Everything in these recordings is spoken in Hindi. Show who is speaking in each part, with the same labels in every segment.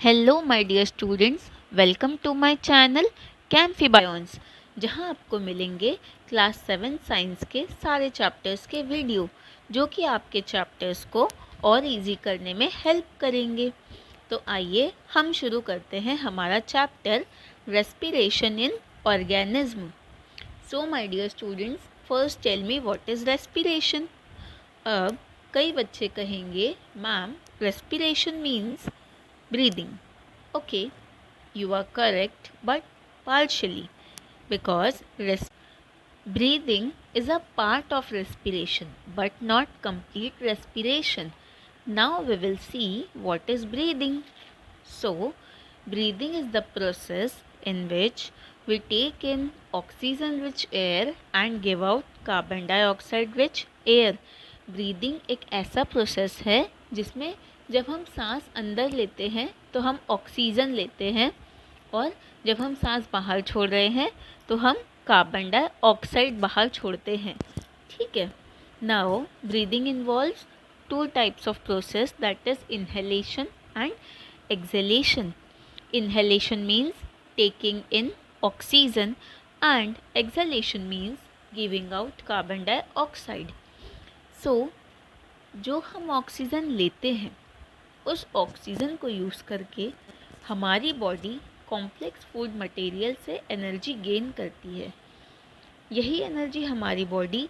Speaker 1: Hello my dear students, welcome to my channel कैम्फीबायोन्स, जहां आपको मिलेंगे क्लास 7 साइंस के सारे चैप्टर्स के वीडियो जो कि आपके चैप्टर्स को और इजी करने में हेल्प करेंगे। तो आइए हम शुरू करते हैं हमारा chapter respiration in organism. So my dear students, first tell me what is respiration. अब कई बच्चे कहेंगे ma'am respiration means breathing. Okay, you are correct, but partially because breathing is a part of respiration but not complete respiration. Now we will see what is breathing. So, breathing is the process in which we take in oxygen rich air and give out carbon dioxide rich air. Breathing एक ऐसा प्रोसेस है जिसमें जब हम सांस अंदर लेते हैं तो हम ऑक्सीजन लेते हैं और जब हम सांस बाहर छोड़ रहे हैं तो हम कार्बन डाइऑक्साइड बाहर छोड़ते हैं। ठीक है। Now breathing involves two types of process, that is inhalation and exhalation. Inhalation means taking in oxygen and exhalation means giving out carbon dioxide. So जो हम ऑक्सीजन लेते हैं उस ऑक्सीजन को यूज़ करके हमारी बॉडी कॉम्प्लेक्स फूड मटेरियल से एनर्जी गेन करती है। यही एनर्जी हमारी बॉडी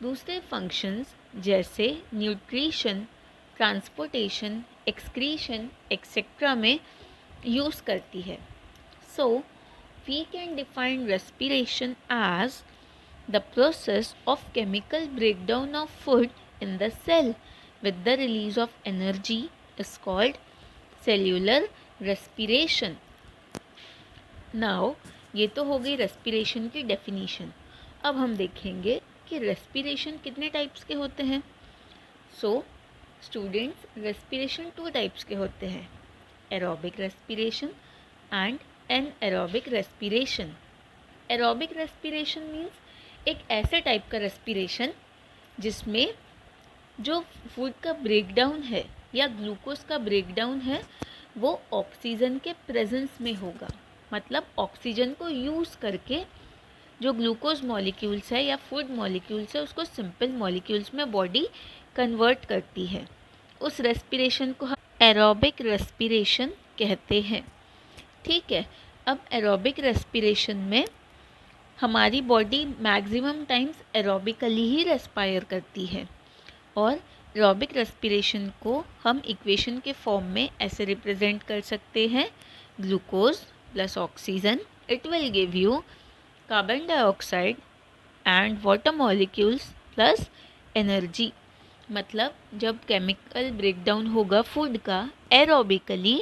Speaker 1: दूसरे फंक्शंस जैसे न्यूट्रिशन, ट्रांसपोर्टेशन, एक्सक्रीशन एक्सेट्रा में यूज़ करती है। So we can define respiration as the process of chemical breakdown of food in the cell with the release of energy is called cellular respiration. Now ये तो हो गई रेस्पिरेशन की डेफिनीशन। अब हम देखेंगे कि रेस्पिरेशन कितने टाइप्स के होते हैं। So students, respiration two types के होते हैं, aerobic respiration and anaerobic respiration. Aerobic respiration means एक ऐसे टाइप का रेस्पिरेशन जिसमें जो फूड का ब्रेकडाउन है या ग्लूकोज का ब्रेकडाउन है वो ऑक्सीजन के प्रेजेंस में होगा। मतलब ऑक्सीजन को यूज़ करके जो ग्लूकोज मॉलिक्यूल्स है या फूड मॉलिक्यूल्स है उसको सिंपल मॉलिक्यूल्स में बॉडी कन्वर्ट करती है। उस रेस्पिरेशन को हम एरोबिक रेस्पिरेशन कहते हैं। ठीक है। अब एरोबिक रेस्पिरेशन में हमारी बॉडी मैक्सिमम टाइम्स एरोबिकली ही रेस्पायर करती है और एरोबिक रेस्पिरेशन को हम इक्वेशन के फॉर्म में ऐसे रिप्रेजेंट कर सकते हैं, glucose plus oxygen, it will give you carbon dioxide and water molecules plus energy. मतलब जब केमिकल ब्रेकडाउन होगा फूड का एरोबिकली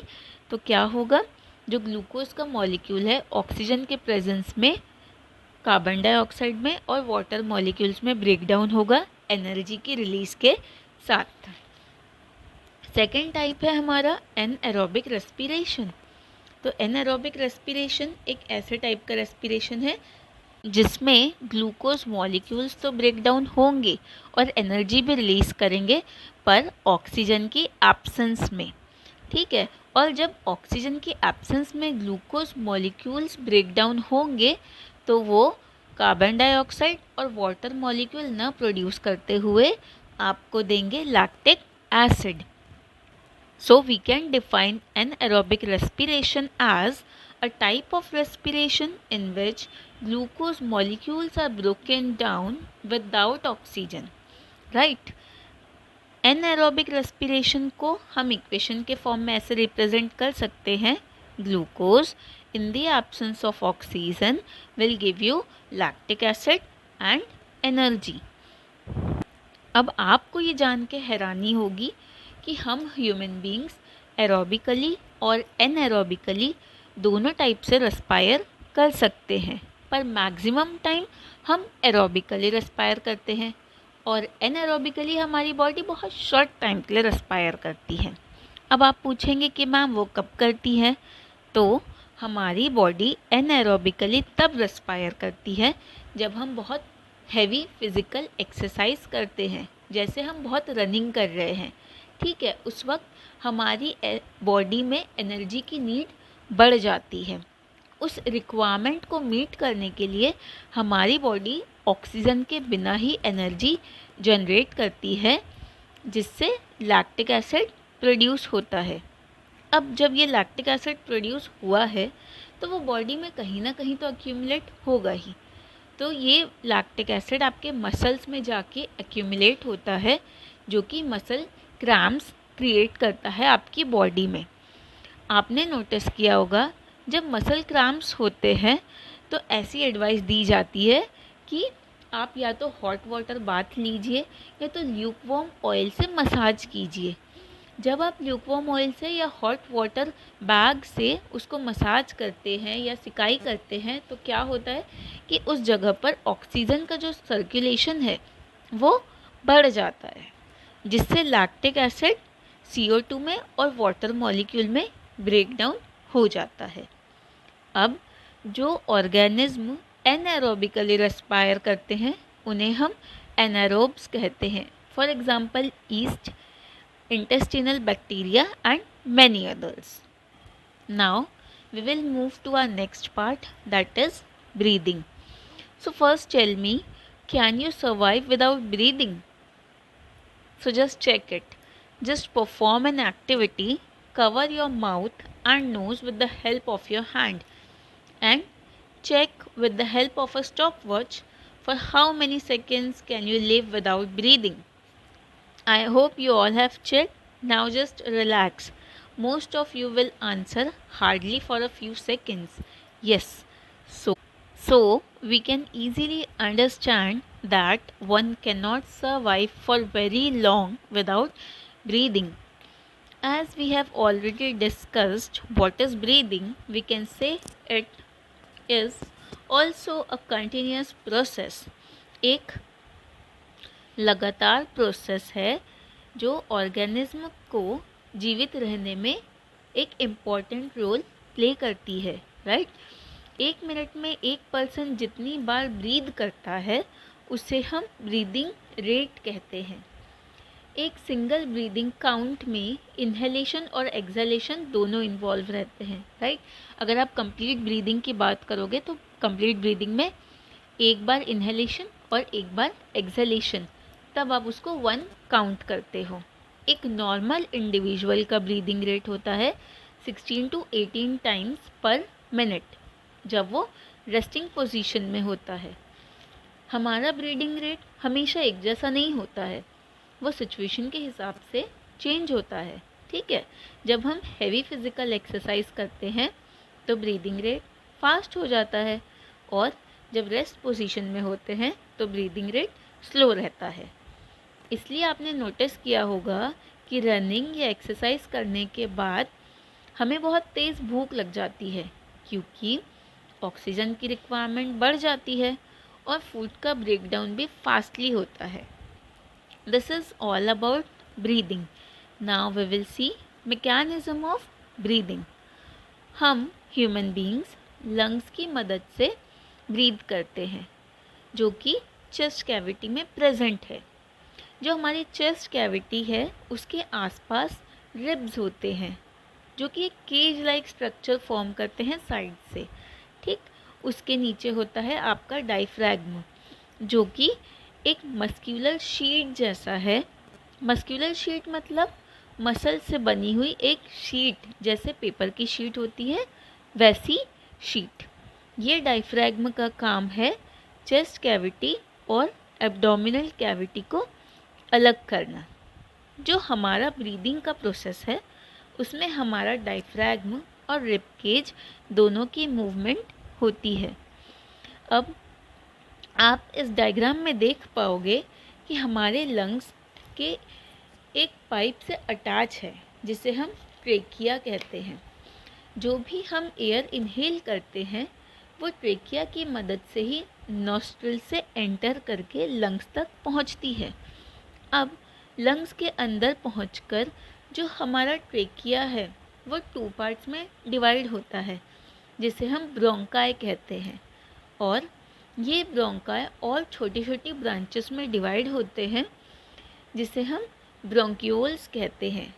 Speaker 1: तो क्या होगा, जो ग्लूकोज का मॉलिक्यूल है ऑक्सीजन के प्रेजेंस में कार्बन डाइऑक्साइड में और वाटर मॉलिक्यूल्स में ब्रेकडाउन होगा एनर्जी की रिलीज के साथ। सेकेंड टाइप है हमारा एनएरोबिक रेस्पिरेशन। तो एनएरोबिक रेस्पिरेशन एक ऐसे टाइप का रेस्पिरेशन है जिसमें ग्लूकोज मॉलिक्यूल्स तो ब्रेकडाउन होंगे और एनर्जी भी रिलीज करेंगे पर ऑक्सीजन की एब्सेंस में। ठीक है। और जब ऑक्सीजन की एब्सेंस में ग्लूकोज मॉलिक्यूल्स ब्रेकडाउन होंगे तो वो कार्बन डाइऑक्साइड और वाटर मॉलिक्यूल न प्रोड्यूस करते हुए आपको देंगे lactic acid. So we can define anaerobic respiration as a type of respiration in which glucose molecules are broken down without oxygen. Right? Anaerobic respiration को हम इक्वेशन के फॉर्म में ऐसे रिप्रेजेंट कर सकते हैं, glucose in the absence of oxygen will give you lactic acid and energy. अब आपको ये जान के हैरानी होगी कि हम ह्यूमन बींग्स एरोबिकली और एनएरोबिकली दोनों टाइप से रेस्पायर कर सकते हैं, पर मैक्सिमम टाइम हम एरोबिकली रेस्पायर करते हैं और एनएरोबिकली हमारी बॉडी बहुत शॉर्ट टाइम के लिए रेस्पायर करती है। अब आप पूछेंगे कि मैम वो कब करती है, तो हमारी बॉडी एनएरोबिकली तब रेस्पायर करती है जब हम बहुत हैवी फिज़िकल एक्सरसाइज करते हैं, जैसे हम बहुत रनिंग कर रहे हैं। ठीक है, उस वक्त हमारी बॉडी में एनर्जी की नीड बढ़ जाती है। उस रिक्वायरमेंट को मीट करने के लिए हमारी बॉडी ऑक्सीजन के बिना ही एनर्जी जनरेट करती है, जिससे लैक्टिक एसिड प्रोड्यूस होता है। अब जब ये लैक्टिक एसिड प्रोड्यूस हुआ है तो वो बॉडी में कहीं ना कहीं तो एक्यूमुलेट होगा ही। तो ये लैक्टिक एसिड आपके मसल्स में जाके एक्यूमुलेट होता है, जो कि मसल क्रैम्प्स क्रिएट करता है आपकी बॉडी में। आपने नोटिस किया होगा जब मसल क्रैम्प्स होते हैं तो ऐसी एडवाइस दी जाती है कि आप या तो हॉट वाटर बाथ लीजिए या तो ल्यूकवार्म ऑयल से मसाज कीजिए। जब आप ल्यूकवार्म ऑयल से या हॉट वाटर बैग से उसको मसाज करते हैं या सिकाई करते हैं तो क्या होता है कि उस जगह पर ऑक्सीजन का जो सर्कुलेशन है वो बढ़ जाता है, जिससे लैक्टिक एसिड CO2 में और वाटर मॉलिक्यूल में ब्रेक डाउन हो जाता है। अब जो ऑर्गेनिज्म एनारोबिकली रेस्पायर करते हैं उन्हें हम एनारोब्स कहते हैं। For example east, intestinal bacteria and many others. Now we will move to our next part, that is breathing. So first tell me, can you survive without breathing? So just check it. Just perform an activity, cover your mouth and nose with the help of your hand and check with the help of a stopwatch for how many seconds can you live without breathing. I hope you all have checked. Now just relax. Most of you will answer hardly for a few seconds. Yes. So we can easily understand that one cannot survive for very long without breathing. As we have already discussed what is breathing, we can say it is also a continuous process. एक लगातार प्रोसेस है जो ऑर्गेनिज्म को जीवित रहने में एक इम्पॉर्टेंट रोल प्ले करती है, राइट। 1 मिनट में एक पर्सन जितनी बार ब्रीद करता है उसे हम ब्रीदिंग रेट कहते हैं। एक सिंगल ब्रीदिंग काउंट में इन्हेलेशन और एक्सहेलेशन दोनों इन्वॉल्व रहते हैं, राइट। अगर आप कंप्लीट ब्रीदिंग की बात करोगे तो कंप्लीट ब्रीदिंग में एक बार इन्हेलेशन और एक बार एक्सहेलेशन, तब आप उसको 1 काउंट करते हो। एक नॉर्मल इंडिविजुअल का ब्रीदिंग रेट होता है 16 to 18 टाइम्स पर मिनट जब वो रेस्टिंग पोजीशन में होता है। हमारा ब्रीदिंग रेट हमेशा एक जैसा नहीं होता है, वो सिचुएशन के हिसाब से चेंज होता है, ठीक है। जब हम हैवी फिजिकल एक्सरसाइज करते हैं तो ब्रीदिंग रेट फास्ट हो जाता है और जब रेस्ट पोजीशन में होते हैं तो ब्रीदिंग रेट स्लो रहता है। इसलिए आपने नोटिस किया होगा कि रनिंग या एक्सरसाइज करने के बाद हमें बहुत तेज़ भूख लग जाती है, क्योंकि ऑक्सीजन की रिक्वायरमेंट बढ़ जाती है और फूड का ब्रेकडाउन भी फास्टली होता है। This is all about breathing. Now we will see mechanism of breathing. हम ह्यूमन बींग्स लंग्स की मदद से ब्रीद करते हैं, जो कि चेस्ट कैविटी में प्रेजेंट है। जो हमारी चेस्ट कैविटी है उसके आसपास रिब्स होते हैं, जो कि एक केज लाइक स्ट्रक्चर फॉर्म करते हैं साइड से, ठीक। उसके नीचे होता है आपका डायफ्रैग्म, जो कि एक मस्क्यूलर शीट जैसा है। मस्क्यूलर शीट मतलब मसल से बनी हुई एक शीट, जैसे पेपर की शीट होती है वैसी शीट। ये डायफ्रैग्म का काम है चेस्ट कैविटी और एब्डोमिनल कैविटी को अलग करना। जो हमारा ब्रीदिंग का प्रोसेस है उसमें हमारा डायफ्रैग्म और रिब केज दोनों की मूवमेंट होती है। अब आप इस डायग्राम में देख पाओगे कि हमारे लंग्स के एक पाइप से अटैच है, जिसे हम ट्रेकिया कहते हैं। जो भी हम एयर इनहेल करते हैं वो ट्रेकिया की मदद से ही नॉस्ट्रिल से एंटर करके लंग्स तक पहुंचती है। अब लंग्स के अंदर पहुंचकर जो हमारा ट्रेकिया है वो 2 पार्ट्स में डिवाइड होता है, जिसे हम ब्रोंकाई कहते हैं। और ये ब्रोंकाई और छोटी छोटी ब्रांचेस में डिवाइड होते हैं, जिसे हम ब्रोंक्यूल्स कहते हैं।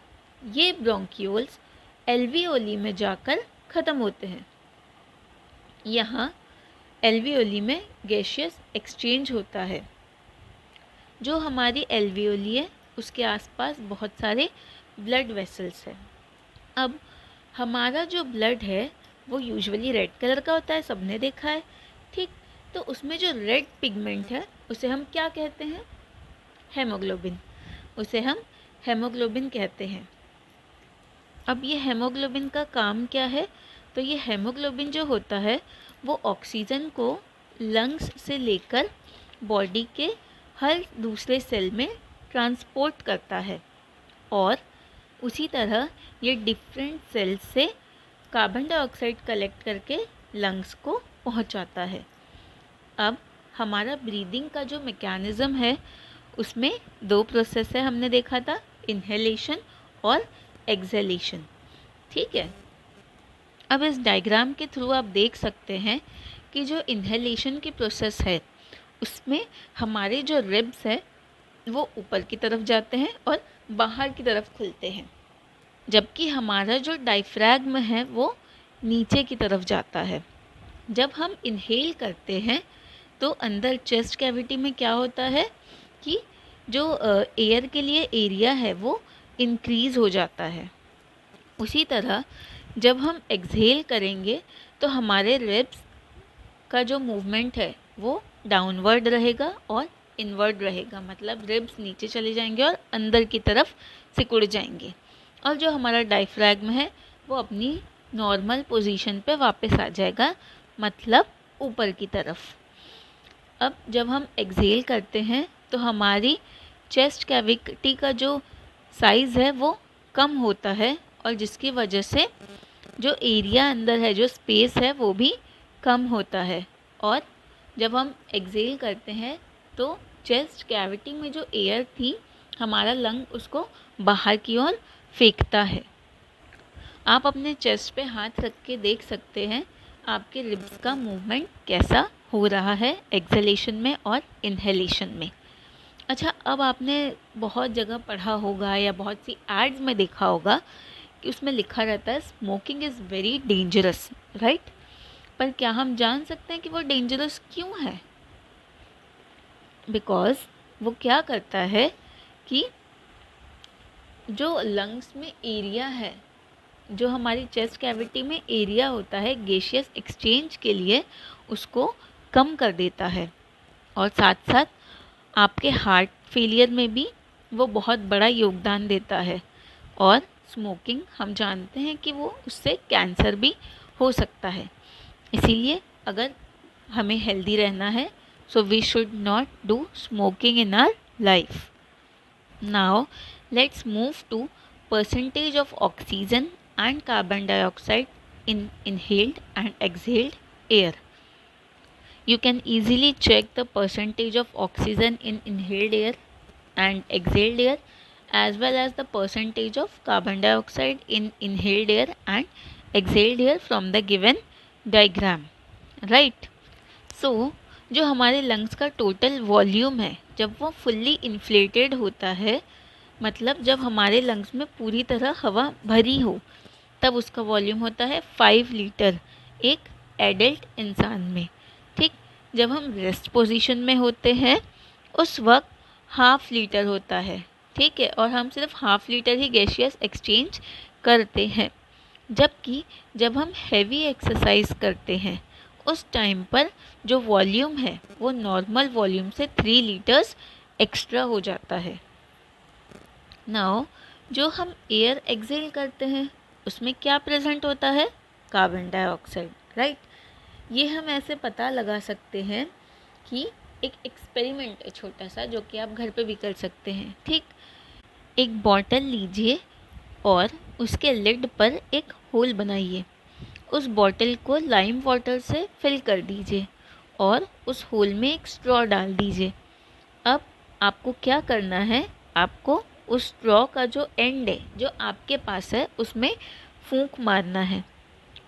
Speaker 1: ये ब्रोंक्यूल्स एल्वियोली में जाकर ख़त्म होते हैं। यहाँ एल्वियोली में गैसियस एक्सचेंज होता है। जो हमारी एल्वियोली है उसके आसपास बहुत सारे ब्लड वेसल्स हैं। अब हमारा जो ब्लड है वो यूजुअली रेड कलर का होता है, सबने देखा है, ठीक। तो उसमें जो रेड पिगमेंट है उसे हम क्या कहते हैं? हेमोग्लोबिन। उसे हम हेमोग्लोबिन कहते हैं। अब ये हेमोग्लोबिन का काम क्या है? तो ये हेमोग्लोबिन जो होता है वो ऑक्सीजन को लंग्स से लेकर बॉडी के हर दूसरे सेल में ट्रांसपोर्ट करता है और उसी तरह ये डिफरेंट सेल्स से कार्बन डाइऑक्साइड कलेक्ट करके लंग्स को पहुंचाता है। अब हमारा ब्रीदिंग का जो मैकेनिज़्म है उसमें दो प्रोसेस है, हमने देखा था, इन्हेलेशन और एक्सहेलेशन, ठीक है। अब इस डायग्राम के थ्रू आप देख सकते हैं कि जो इन्हेलेशन की प्रोसेस है उसमें हमारे जो रिब्स है वो ऊपर की तरफ जाते हैं और बाहर की तरफ खुलते हैं, जबकि हमारा जो डायफ्रैग्म है वो नीचे की तरफ जाता है। जब हम इनहेल करते हैं तो अंदर चेस्ट कैविटी में क्या होता है कि जो एयर के लिए एरिया है वो इंक्रीज़ हो जाता है। उसी तरह जब हम एक्सहेल करेंगे तो हमारे रिब्स का जो मूवमेंट है वो डाउनवर्ड रहेगा और इनवर्ड रहेगा, मतलब रिब्स नीचे चले जाएंगे और अंदर की तरफ सिकुड़ जाएंगे, और जो हमारा डायफ्रैग्म है वो अपनी नॉर्मल पोजीशन पे वापस आ जाएगा, मतलब ऊपर की तरफ। अब जब हम एक्सहेल करते हैं तो हमारी चेस्ट कैविटी का जो साइज़ है वो कम होता है और जिसकी वजह से जो एरिया अंदर है, जो स्पेस है, वो भी कम होता है। और जब हम एक्सहेल करते हैं तो चेस्ट कैविटी में जो एयर थी हमारा लंग उसको बाहर की ओर फेंकता है। आप अपने चेस्ट पे हाथ रख के देख सकते हैं आपके रिब्स का मूवमेंट कैसा हो रहा है एक्सहेलेशन में और इन्हेलेशन में। अच्छा, अब आपने बहुत जगह पढ़ा होगा या बहुत सी एड्स में देखा होगा कि उसमें लिखा रहता है smoking is very dangerous, right. पर क्या हम जान सकते हैं कि वो डेंजरस क्यों है? बिकॉज़ वो क्या करता है कि जो लंग्स में एरिया है, जो हमारी चेस्ट कैविटी में एरिया होता है गैसियस एक्सचेंज के लिए, उसको कम कर देता है और साथ साथ आपके हार्ट फेलियर में भी वो बहुत बड़ा योगदान देता है। और स्मोकिंग हम जानते हैं कि वो उससे कैंसर भी हो सकता है। इसीलिए अगर हमें हेल्दी रहना है so we should not do smoking in our life. Now let's move to percentage of oxygen and carbon dioxide in inhaled and exhaled air. You can easily check the percentage of oxygen in inhaled air and exhaled air as well as the percentage of carbon dioxide in inhaled air and exhaled air from the given diagram, right? So जो हमारे लंग्स का टोटल वॉल्यूम है जब वो फुल्ली इन्फ्लेटेड होता है, मतलब जब हमारे लंग्स में पूरी तरह हवा भरी हो, तब उसका वॉल्यूम होता है 5 लीटर एक एडल्ट इंसान में, ठीक। जब हम रेस्ट पोजीशन में होते हैं उस वक्त 1/2 लीटर होता है, ठीक है, और हम सिर्फ 1/2 लीटर ही गैसियस एक्सचेंज करते हैं। जबकि जब हम हैवी एक्सरसाइज करते हैं उस टाइम पर जो वॉल्यूम है वो नॉर्मल वॉल्यूम से 3 लीटर्स एक्स्ट्रा हो जाता है। नाउ जो हम एयर एक्सहेल करते हैं उसमें क्या प्रेजेंट होता है? Carbon dioxide, right. ये हम ऐसे पता लगा सकते हैं कि एक एक्सपेरिमेंट है छोटा सा जो कि आप घर पे भी कर सकते हैं, ठीक। एक बॉटल लीजिए और उसके लिड पर एक होल बनाइए, उस बॉटल को लाइम वाटर से फिल कर दीजिए और उस होल में एक स्ट्रॉ डाल दीजिए। अब आपको क्या करना है, आपको उस स्ट्रॉ का जो एंड है जो आपके पास है उसमें फूंक मारना है।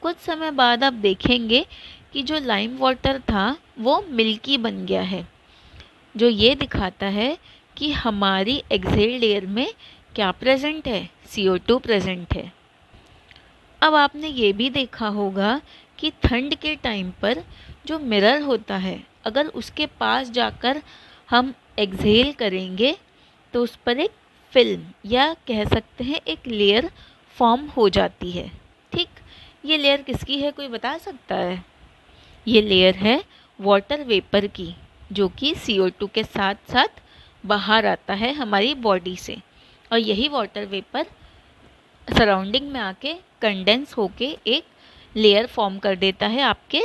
Speaker 1: कुछ समय बाद आप देखेंगे कि जो लाइम वाटर था वो मिल्की बन गया है, जो ये दिखाता है कि हमारी एक्सहेल्ड एयर में क्या प्रेजेंट है, CO2 प्रेजेंट है। अब आपने ये भी देखा होगा कि ठंड के टाइम पर जो मिरर होता है, अगर उसके पास जाकर हम एक्सहेल करेंगे तो उस पर एक फिल्म या कह सकते हैं एक लेयर फॉर्म हो जाती है। ठीक, ये लेयर किसकी है, कोई बता सकता है? ये लेयर है वाटर वेपर की, जो कि CO2 के साथ साथ बाहर आता है हमारी बॉडी से, और यही वाटर वेपर सराउंडिंग में आके कंडेंस होके एक लेयर फॉर्म कर देता है आपके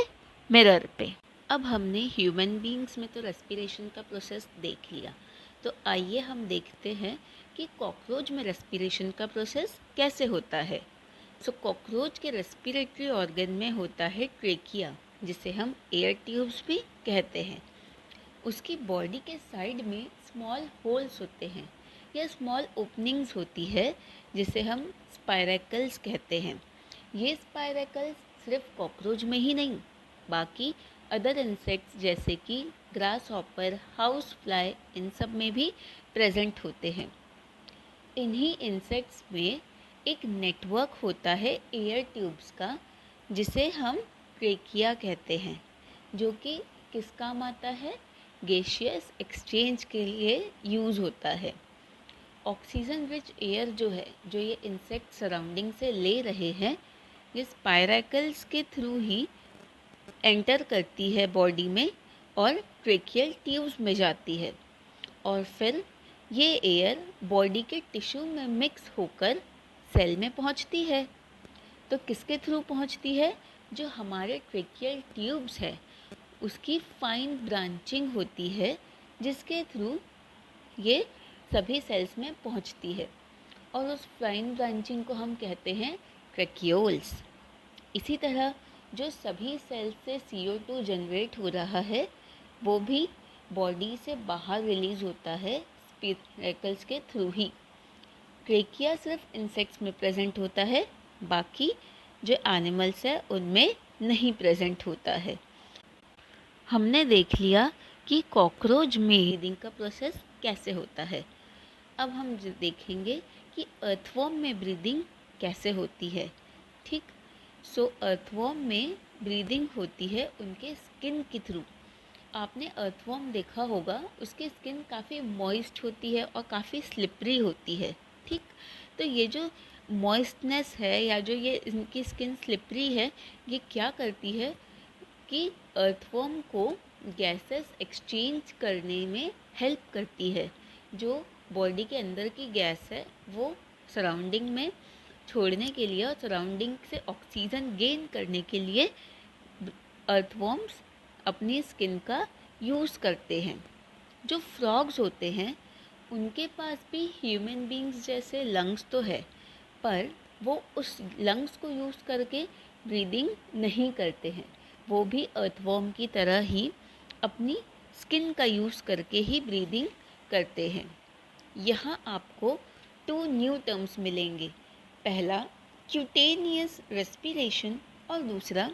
Speaker 1: मिरर पे। अब हमने ह्यूमन बीइंग्स में तो रेस्पिरेशन का प्रोसेस देख लिया, तो आइए हम देखते हैं कि कॉकरोच में रेस्पिरेशन का प्रोसेस कैसे होता है। सो कॉकरोच के रेस्पिरेटरी ऑर्गन में होता है ट्रेकिया, जिसे हम एयर ट्यूब्स भी कहते हैं। उसकी बॉडी के साइड में स्मॉल होल्स होते हैं या स्मॉल ओपनिंग्स होती है, जिसे हम स्पायरेकल्स कहते हैं। ये स्पायरेकल्स सिर्फ कॉकरोच में ही नहीं, बाकी अदर इंसेक्ट्स जैसे कि ग्रास हॉपर, हाउस फ्लाई, इन सब में भी प्रेजेंट होते हैं। इन्हीं इंसेक्ट्स में एक नेटवर्क होता है एयर ट्यूब्स का, जिसे हम ट्रेकिया कहते हैं, जो कि किस काम आता है, गैसियस एक्सचेंज के लिए यूज़ होता है। ऑक्सीजन रिच एयर जो है, जो ये इंसेक्ट सराउंडिंग से ले रहे हैं, ये स्पायरेकल्स के थ्रू ही एंटर करती है बॉडी में और ट्रेकियल ट्यूब्स में जाती है, और फिर ये एयर बॉडी के टिश्यू में मिक्स होकर सेल में पहुंचती है। तो किसके थ्रू पहुंचती है, जो हमारे ट्रेकियल ट्यूब्स है उसकी फाइन ब्रांचिंग होती है, जिसके थ्रू ये सभी सेल्स में पहुंचती है, और उस फाइन ब्रांचिंग को हम कहते हैं ट्रेकियोल्स। इसी तरह जो सभी सेल्स से CO2 जनरेट हो रहा है, वो भी बॉडी से बाहर रिलीज़ होता है स्पायरेकल्स के थ्रू ही। ट्रेकिया सिर्फ इंसेक्ट्स में प्रेजेंट होता है, बाकी जो एनिमल्स है उनमें नहीं प्रेजेंट होता है। हमने देख लिया कि कॉकरोच में ब्रीदिंग का प्रोसेस कैसे होता है। अब हम देखेंगे कि अर्थवर्म में ब्रीदिंग कैसे होती है। ठीक, सो अर्थवर्म में ब्रीदिंग होती है उनके स्किन के थ्रू। आपने अर्थवर्म देखा होगा, उसकी स्किन काफ़ी मॉइस्ट होती है और काफ़ी स्लिपरी होती है। ठीक, तो ये जो मॉइस्टनेस है या जो ये इनकी स्किन स्लिपरी है, ये क्या करती है कि अर्थवर्म को गैसेस एक्सचेंज करने में हेल्प करती है। जो बॉडी के अंदर की गैस है वो सराउंडिंग में छोड़ने के लिए और सराउंडिंग से ऑक्सीजन गेन करने के लिए अर्थवर्म्स अपनी स्किन का यूज़ करते हैं। जो फ्रॉग्स होते हैं उनके पास भी ह्यूमन बीइंग्स जैसे लंग्स तो है, पर वो उस लंग्स को यूज़ करके ब्रीदिंग नहीं करते हैं। वो भी अर्थवर्म की तरह ही अपनी स्किन का यूज़ करके ही ब्रीदिंग करते हैं। यहाँ आपको 2 न्यू टर्म्स मिलेंगे, पहला क्यूटेनियस रेस्पिरेशन और दूसरा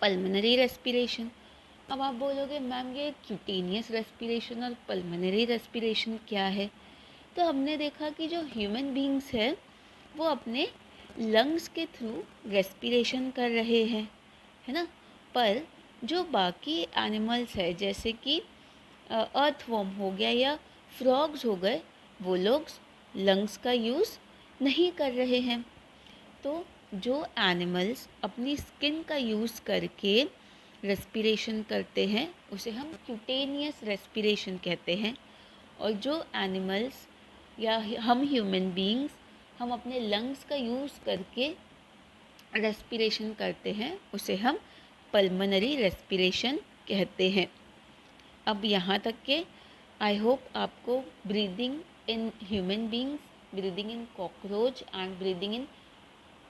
Speaker 1: पल्मोनरी रेस्पिरेशन। अब आप बोलोगे मैम ये क्यूटेनियस रेस्पिरेशन और पल्मोनरी रेस्पिरेशन क्या है? तो हमने देखा कि जो ह्यूमन बीइंग्स है वो अपने लंग्स के थ्रू रेस्पिरेशन कर रहे हैं, है ना, पर जो बाकी एनिमल्स है जैसे कि अर्थवर्म हो गया या फ्रॉग्स हो गए, वो लोग लंग्स का यूज़ नहीं कर रहे हैं। तो जो एनिमल्स अपनी स्किन का यूज़ करके रेस्पिरेशन करते हैं उसे हम क्यूटेनियस रेस्पिरेशन कहते हैं, और जो एनिमल्स या हम ह्यूमन बीइंग्स हम अपने लंग्स का यूज़ करके रेस्पिरेशन करते हैं उसे हम पल्मोनरी रेस्पिरेशन कहते हैं। अब यहाँ तक के आई होप आपको breathing in human beings, breathing in cockroach and breathing in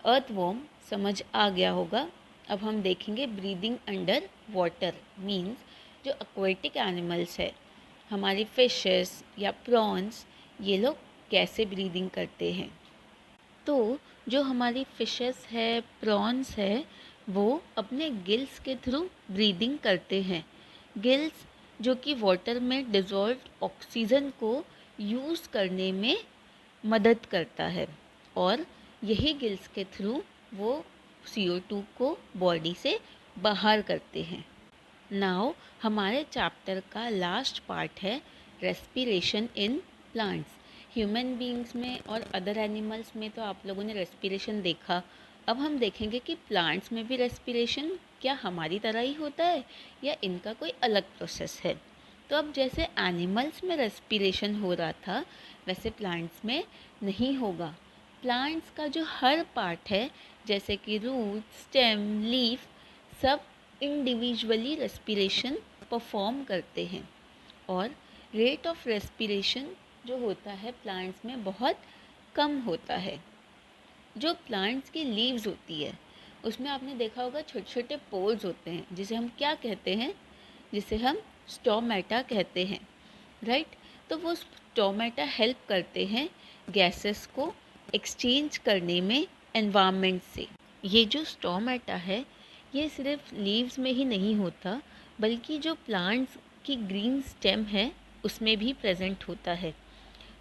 Speaker 1: earthworm समझ आ गया होगा। अब हम देखेंगे ब्रीदिंग अंडर वाटर, मीन्स जो एक्वेटिक एनिमल्स है, हमारी फिशेस या प्रॉन्स, ये लोग कैसे ब्रीदिंग करते हैं। तो जो हमारी फिशेस है, प्रॉन्स है, वो अपने गिल्स के थ्रू ब्रीदिंग करते हैं। गिल्स जो कि वाटर में डिज़ोल्व्ड ऑक्सीजन को यूज़ करने में मदद करता है और यही गिल्स के थ्रू वो CO2 को बॉडी से बाहर करते हैं। नाउ हमारे चैप्टर का लास्ट पार्ट है respiration in plants. Human beings में और अदर एनिमल्स में तो आप लोगों ने रेस्पिरेशन देखा। अब हम देखेंगे कि प्लांट्स में भी रेस्पिरेशन क्या हमारी तरह ही होता है या इनका कोई अलग प्रोसेस है। तो अब जैसे एनिमल्स में रेस्पिरेशन हो रहा था वैसे प्लांट्स में नहीं होगा। प्लांट्स का जो हर पार्ट है जैसे कि रूट, स्टेम, लीफ, सब इंडिविजुअली रेस्पिरेशन परफॉर्म करते हैं और रेट ऑफ रेस्पिरेशन जो होता है प्लांट्स में बहुत कम होता है। जो प्लांट्स की लीव्स होती है उसमें आपने देखा होगा छोटे छोटे पोर्स होते हैं जिसे हम क्या कहते हैं, जिसे हम स्टोमेटा कहते हैं, राइट। तो वो स्टोमेटा हेल्प करते हैं गैसेस को एक्सचेंज करने में एनवायरनमेंट से। ये जो स्टोमेटा है ये सिर्फ लीव्स में ही नहीं होता बल्कि जो प्लांट्स की ग्रीन स्टेम है उसमें भी प्रेजेंट होता है।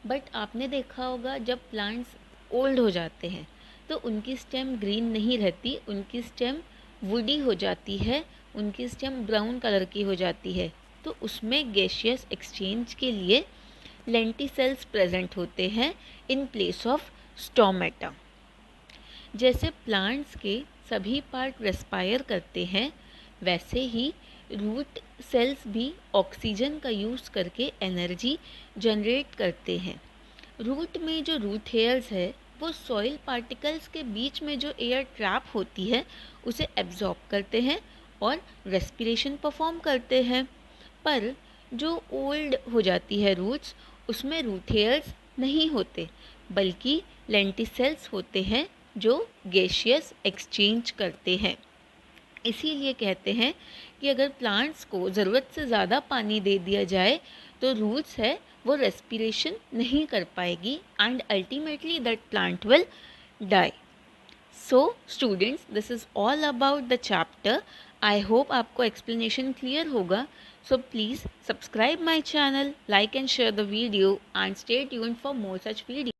Speaker 1: बट आपने देखा होगा जब प्लांट्स ओल्ड हो जाते हैं तो उनकी स्टेम ग्रीन नहीं रहती, उनकी स्टेम वुडी हो जाती है, उनकी स्टेम ब्राउन कलर की हो जाती है। तो उसमें गैसियस एक्सचेंज के लिए लेंटिसेल्स प्रेजेंट होते हैं इन प्लेस ऑफ स्टोमेटा। जैसे प्लांट्स के सभी पार्ट रेस्पायर करते हैं वैसे ही रूट सेल्स भी ऑक्सीजन का यूज़ करके एनर्जी जनरेट करते हैं। रूट में जो रूट हेयर्स है वो सॉइल पार्टिकल्स के बीच में जो एयर ट्रैप होती है उसे एब्जॉर्ब करते हैं और रेस्पिरेशन परफॉर्म करते हैं। पर जो ओल्ड हो जाती है रूट्स उसमें रूट हेयर्स नहीं होते बल्कि लेंटिसेल्स होते हैं जो गैसियस एक्सचेंज करते हैं। इसीलिए कहते हैं कि अगर प्लांट्स को ज़रूरत से ज़्यादा पानी दे दिया जाए तो रूट्स है वो रेस्पिरेशन नहीं कर पाएगी and ultimately that plant will die. So students this is all about the chapter. I hope आपको एक्सप्लेनेशन क्लियर होगा। So please subscribe my channel, like and share the video and stay tuned for more such video.